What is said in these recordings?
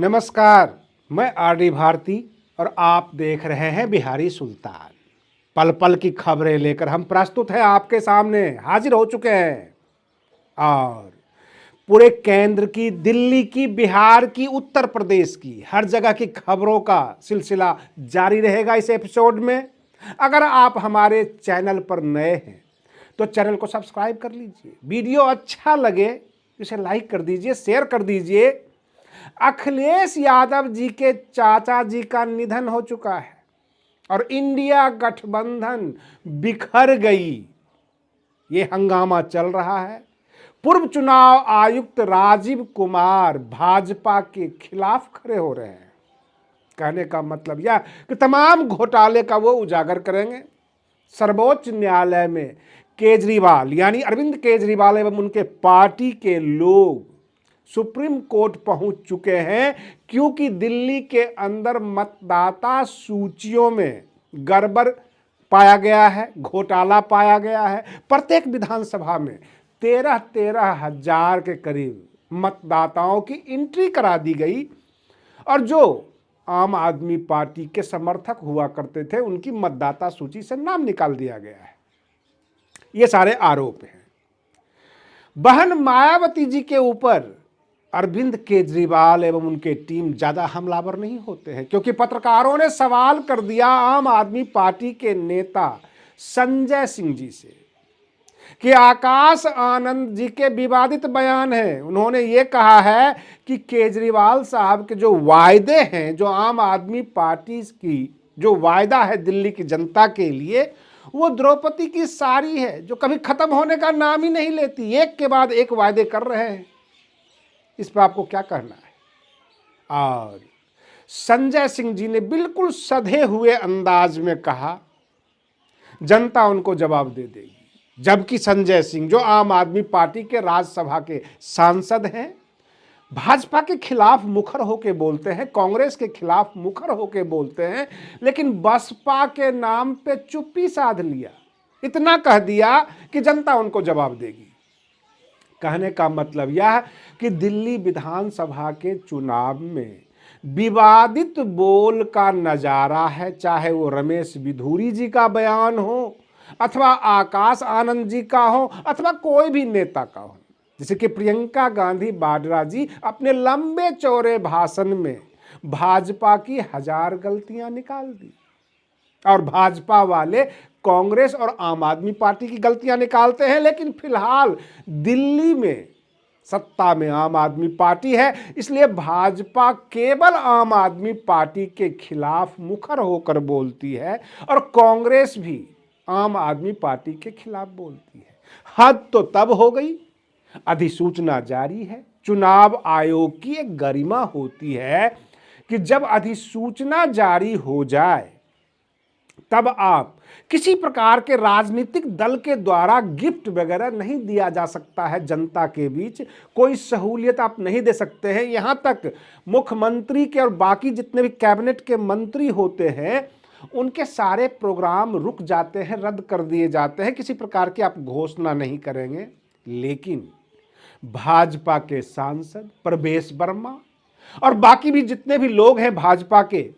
नमस्कार, मैं आरडी भारती और आप देख रहे हैं बिहारी सुल्तान। पल पल की खबरें लेकर हम प्रस्तुत हैं आपके सामने, हाजिर हो चुके हैं। और पूरे केंद्र की, दिल्ली की, बिहार की, उत्तर प्रदेश की, हर जगह की खबरों का सिलसिला जारी रहेगा इस एपिसोड में। अगर आप हमारे चैनल पर नए हैं तो चैनल को सब्सक्राइब कर लीजिए। वीडियो अच्छा लगे इसे लाइक कर दीजिए, शेयर कर दीजिए। अखिलेश यादव जी के चाचा जी का निधन हो चुका है और इंडिया गठबंधन बिखर गई, ये हंगामा चल रहा है। पूर्व चुनाव आयुक्त राजीव कुमार भाजपा के खिलाफ खड़े हो रहे हैं। कहने का मतलब यह कि तमाम घोटाले का वो उजागर करेंगे। सर्वोच्च न्यायालय में केजरीवाल यानी अरविंद केजरीवाल एवं उनके पार्टी के लोग सुप्रीम कोर्ट पहुंच चुके हैं, क्योंकि दिल्ली के अंदर मतदाता सूचियों में गड़बड़ पाया गया है, घोटाला पाया गया है। प्रत्येक विधानसभा में 13 हजार के करीब मतदाताओं की एंट्री करा दी गई और जो आम आदमी पार्टी के समर्थक हुआ करते थे उनकी मतदाता सूची से नाम निकाल दिया गया है। ये सारे आरोप हैं। बहन मायावती जी के ऊपर अरविंद केजरीवाल एवं उनके टीम ज्यादा हमलावर नहीं होते हैं, क्योंकि पत्रकारों ने सवाल कर दिया आम आदमी पार्टी के नेता संजय सिंह जी से कि आकाश आनंद जी के विवादित बयान हैं। उन्होंने ये कहा है कि केजरीवाल साहब के जो वायदे हैं, जो आम आदमी पार्टी की जो वायदा है दिल्ली की जनता के लिए, वो द्रौपदी की साड़ी है जो कभी खत्म होने का नाम ही नहीं लेती। एक के बाद एक वायदे कर रहे हैं। इस पर आपको क्या कहना है? और संजय सिंह जी ने बिल्कुल सधे हुए अंदाज में कहा जनता उनको जवाब दे देगी, जबकि संजय सिंह जो आम आदमी पार्टी के राज्यसभा के सांसद हैं, भाजपा के खिलाफ मुखर होकर बोलते हैं, कांग्रेस के खिलाफ मुखर होकर बोलते हैं, लेकिन बसपा के नाम पे चुप्पी साध लिया। इतना कह दिया कि जनता उनको जवाब देगी। कहने का मतलब यह कि दिल्ली विधानसभा के चुनाव में विवादित बोल का नजारा है, चाहे वो रमेश बिधूरी जी का बयान हो अथवा आकाश आनंद जी का हो अथवा कोई भी नेता का हो। जैसे कि प्रियंका गांधी वाड्रा जी अपने लंबे चौड़े भाषण में भाजपा की 1000 गलतियां निकाल दी और भाजपा वाले कांग्रेस और आम आदमी पार्टी की गलतियां निकालते हैं, लेकिन फिलहाल दिल्ली में सत्ता में आम आदमी पार्टी है, इसलिए भाजपा केवल आम आदमी पार्टी के खिलाफ मुखर होकर बोलती है और कांग्रेस भी आम आदमी पार्टी के खिलाफ बोलती है। हद तो तब हो गई, अधिसूचना जारी है। चुनाव आयोग की एक गरिमा होती है कि जब अधिसूचना जारी हो जाए तब आप किसी प्रकार के राजनीतिक दल के द्वारा गिफ्ट वगैरह नहीं दिया जा सकता है। जनता के बीच कोई सहूलियत आप नहीं दे सकते हैं। यहां तक मुख्यमंत्री के और बाकी जितने भी कैबिनेट के मंत्री होते हैं उनके सारे प्रोग्राम रुक जाते हैं, रद्द कर दिए जाते हैं। किसी प्रकार की आप घोषणा नहीं करेंगे। लेकिन भाजपा के सांसद प्रवेश वर्मा और बाकी भी जितने भी लोग हैं भाजपा के,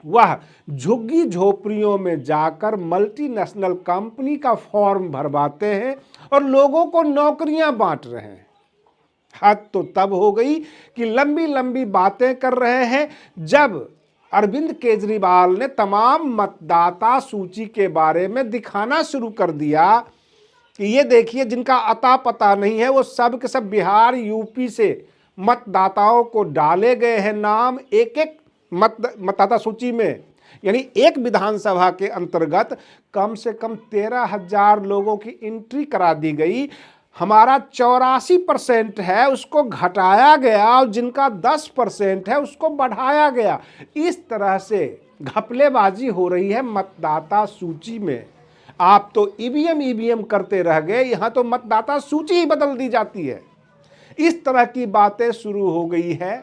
वह झुग्गी झोपड़ियों में जाकर मल्टीनेशनल कंपनी का फॉर्म भरवाते हैं और लोगों को नौकरियां बांट रहे हैं। हद तो तब हो गई कि लंबी लंबी बातें कर रहे हैं जब अरविंद केजरीवाल ने तमाम मतदाता सूची के बारे में दिखाना शुरू कर दिया कि ये देखिए जिनका अता पता नहीं है वो सब के सब बिहार यूपी से मतदाताओं को डाले गए हैं नाम एक एक मतदाता सूची में। यानी एक विधानसभा के अंतर्गत कम से कम 13,000 लोगों की एंट्री करा दी गई। हमारा 84% है उसको घटाया गया और जिनका 10% है उसको बढ़ाया गया। इस तरह से घपलेबाजी हो रही है मतदाता सूची में। आप तो ईवीएम करते रह गए, यहां तो मतदाता सूची ही बदल दी जाती है। इस तरह की बातें शुरू हो गई है।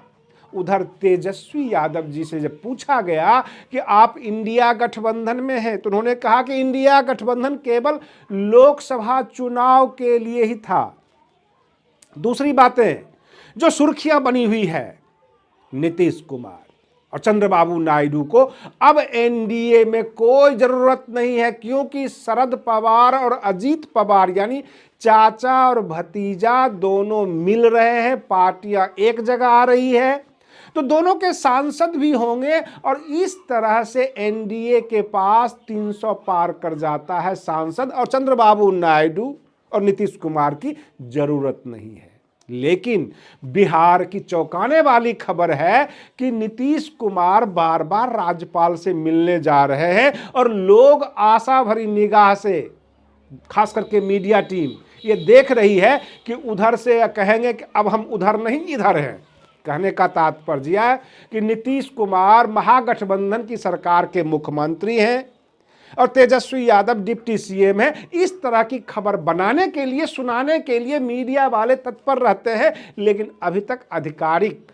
उधर तेजस्वी यादव जी से जब पूछा गया कि आप इंडिया गठबंधन में हैं तो उन्होंने कहा कि इंडिया गठबंधन केवल लोकसभा चुनाव के लिए ही था। दूसरी बातें जो सुर्खियां बनी हुई है नीतीश कुमार और चंद्रबाबू नायडू को अब एनडीए में कोई जरूरत नहीं है, क्योंकि शरद पवार और अजीत पवार यानी चाचा और भतीजा दोनों मिल रहे हैं, पार्टियां एक जगह आ रही है, तो दोनों के सांसद भी होंगे और इस तरह से एनडीए के पास 300 पार कर जाता है सांसद, और चंद्रबाबू नायडू और नीतीश कुमार की जरूरत नहीं है। लेकिन बिहार की चौंकाने वाली खबर है कि नीतीश कुमार बार बार राज्यपाल से मिलने जा रहे हैं और लोग आशा भरी निगाह से, खास करके मीडिया टीम ये देख रही है कि उधर से कहेंगे कि अब हम उधर नहीं इधर हैं। कहने का तात्पर्य है कि नीतीश कुमार महागठबंधन की सरकार के मुख्यमंत्री हैं और तेजस्वी यादव डिप्टी सीएम है। इस तरह की खबर बनाने के लिए, सुनाने के लिए मीडिया वाले तत्पर रहते हैं, लेकिन अभी तक आधिकारिक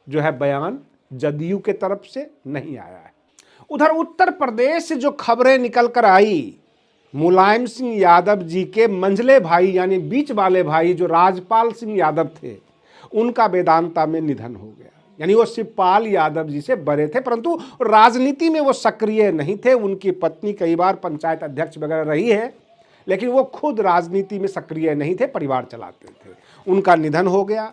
जो है बयान जदयू के तरफ से नहीं आया है। उधर उत्तर प्रदेश से जो खबरें निकल कर आई, मुलायम सिंह यादव जी के मंझले भाई यानी बीच वाले भाई जो राजपाल सिंह यादव थे, उनका वेदांता में निधन हो गया। यानी वो शिवपाल यादव जी से बड़े थे, परंतु राजनीति में वो सक्रिय नहीं थे। उनकी पत्नी कई बार पंचायत अध्यक्ष वगैरह रही है, लेकिन वो खुद राजनीति में सक्रिय नहीं थे, परिवार चलाते थे। उनका निधन हो गया।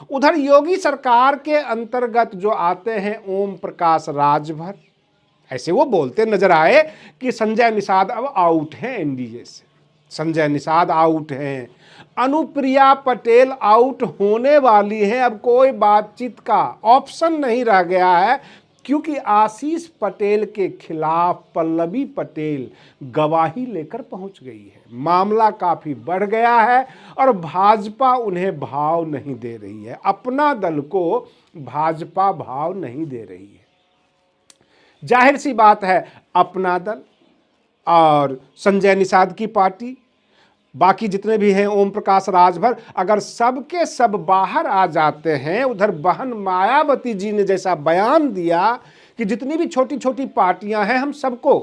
उधर योगी सरकार के अंतर्गत जो आते हैं ओम प्रकाश राजभर, ऐसे वो बोलते नजर आए कि संजय निषाद अब आउट हैं एनडीए से, संजय निषाद आउट हैं, अनुप्रिया पटेल आउट होने वाली है। अब कोई बातचीत का ऑप्शन नहीं रह गया है, क्योंकि आशीष पटेल के खिलाफ पल्लवी पटेल गवाही लेकर पहुंच गई है। मामला काफी बढ़ गया है और भाजपा उन्हें भाव नहीं दे रही है, अपना दल को भाजपा भाव नहीं दे रही है। जाहिर सी बात है, अपना दल और संजय निषाद की पार्टी, बाकी जितने भी हैं ओम प्रकाश राजभर, अगर सबके सब बाहर आ जाते हैं, उधर बहन मायावती जी ने जैसा बयान दिया कि जितनी भी छोटी छोटी पार्टियां हैं हम सबको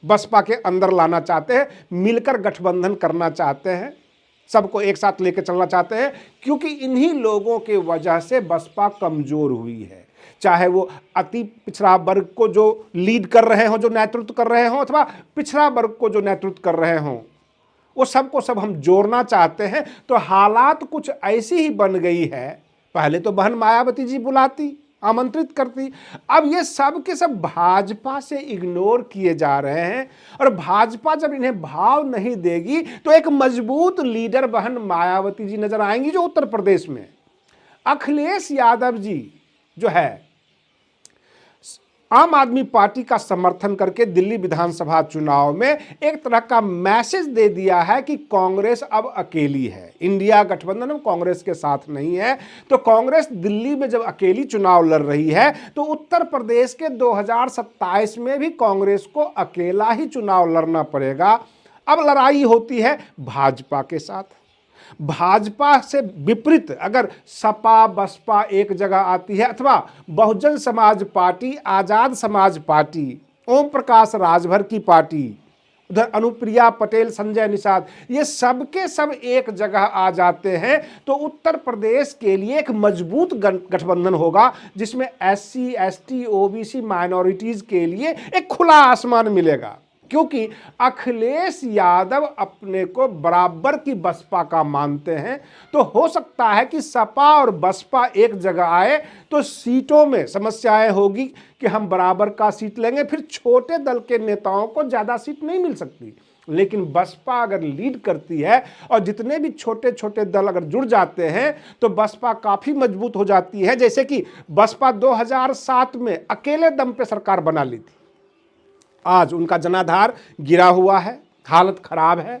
बसपा के अंदर लाना चाहते हैं, मिलकर गठबंधन करना चाहते हैं, सबको एक साथ लेकर चलना चाहते हैं, क्योंकि इन्हीं लोगों के वजह से बसपा कमजोर हुई है। चाहे वो अति पिछड़ा वर्ग को जो लीड कर रहे हों, जो नेतृत्व कर रहे हों, अथवा पिछड़ा वर्ग को जो नेतृत्व कर रहे हों, वो सबको सब हम जोड़ना चाहते हैं। तो हालात कुछ ऐसी ही बन गई है। पहले तो बहन मायावती जी बुलाती, आमंत्रित करती, अब ये सब के सब भाजपा से इग्नोर किए जा रहे हैं। और भाजपा जब इन्हें भाव नहीं देगी तो एक मजबूत लीडर बहन मायावती जी नजर आएंगी, जो उत्तर प्रदेश में अखिलेश यादव जी जो है आम आदमी पार्टी का समर्थन करके दिल्ली विधानसभा चुनाव में एक तरह का मैसेज दे दिया है कि कांग्रेस अब अकेली है, इंडिया गठबंधन अब कांग्रेस के साथ नहीं है। तो कांग्रेस दिल्ली में जब अकेली चुनाव लड़ रही है, तो उत्तर प्रदेश के 2027 में भी कांग्रेस को अकेला ही चुनाव लड़ना पड़ेगा। अब लड़ाई होती है भाजपा के साथ। भाजपा से विपरीत अगर सपा बसपा एक जगह आती है, अथवा बहुजन समाज पार्टी, आजाद समाज पार्टी, ओम प्रकाश राजभर की पार्टी, उधर अनुप्रिया पटेल, संजय निषाद, ये सब के सब एक जगह आ जाते हैं, तो उत्तर प्रदेश के लिए एक मजबूत गठबंधन होगा, जिसमें एससी एसटी ओबीसी माइनॉरिटीज के लिए एक खुला आसमान मिलेगा। क्योंकि अखिलेश यादव अपने को बराबर की बसपा का मानते हैं, तो हो सकता है कि सपा और बसपा एक जगह आए तो सीटों में समस्याएं होगी कि हम बराबर का सीट लेंगे, फिर छोटे दल के नेताओं को ज़्यादा सीट नहीं मिल सकती। लेकिन बसपा अगर लीड करती है और जितने भी छोटे छोटे दल अगर जुड़ जाते हैं तो बसपा काफ़ी मजबूत हो जाती है। जैसे कि बसपा 2007 में अकेले दम पे सरकार बना ली थी, आज उनका जनाधार गिरा हुआ है, हालत खराब है।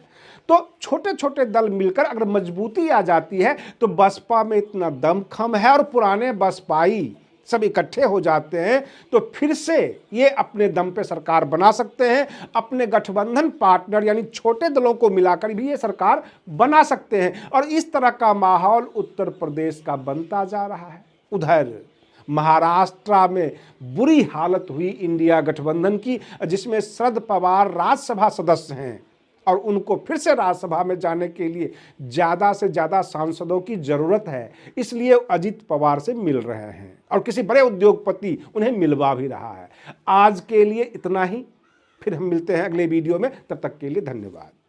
तो छोटे छोटे दल मिलकर अगर मजबूती आ जाती है तो बसपा में इतना दमखम है और पुराने बसपाई सब इकट्ठे हो जाते हैं, तो फिर से ये अपने दम पे सरकार बना सकते हैं। अपने गठबंधन पार्टनर यानी छोटे दलों को मिलाकर भी ये सरकार बना सकते हैं। और इस तरह का माहौल उत्तर प्रदेश का बनता जा रहा है। उधर महाराष्ट्र में बुरी हालत हुई इंडिया गठबंधन की, जिसमें शरद पवार राज्यसभा सदस्य हैं और उनको फिर से राज्यसभा में जाने के लिए ज़्यादा से ज़्यादा सांसदों की ज़रूरत है, इसलिए अजित पवार से मिल रहे हैं और किसी बड़े उद्योगपति उन्हें मिलवा भी रहा है। आज के लिए इतना ही, फिर हम मिलते हैं अगले वीडियो में, तब तक के लिए धन्यवाद।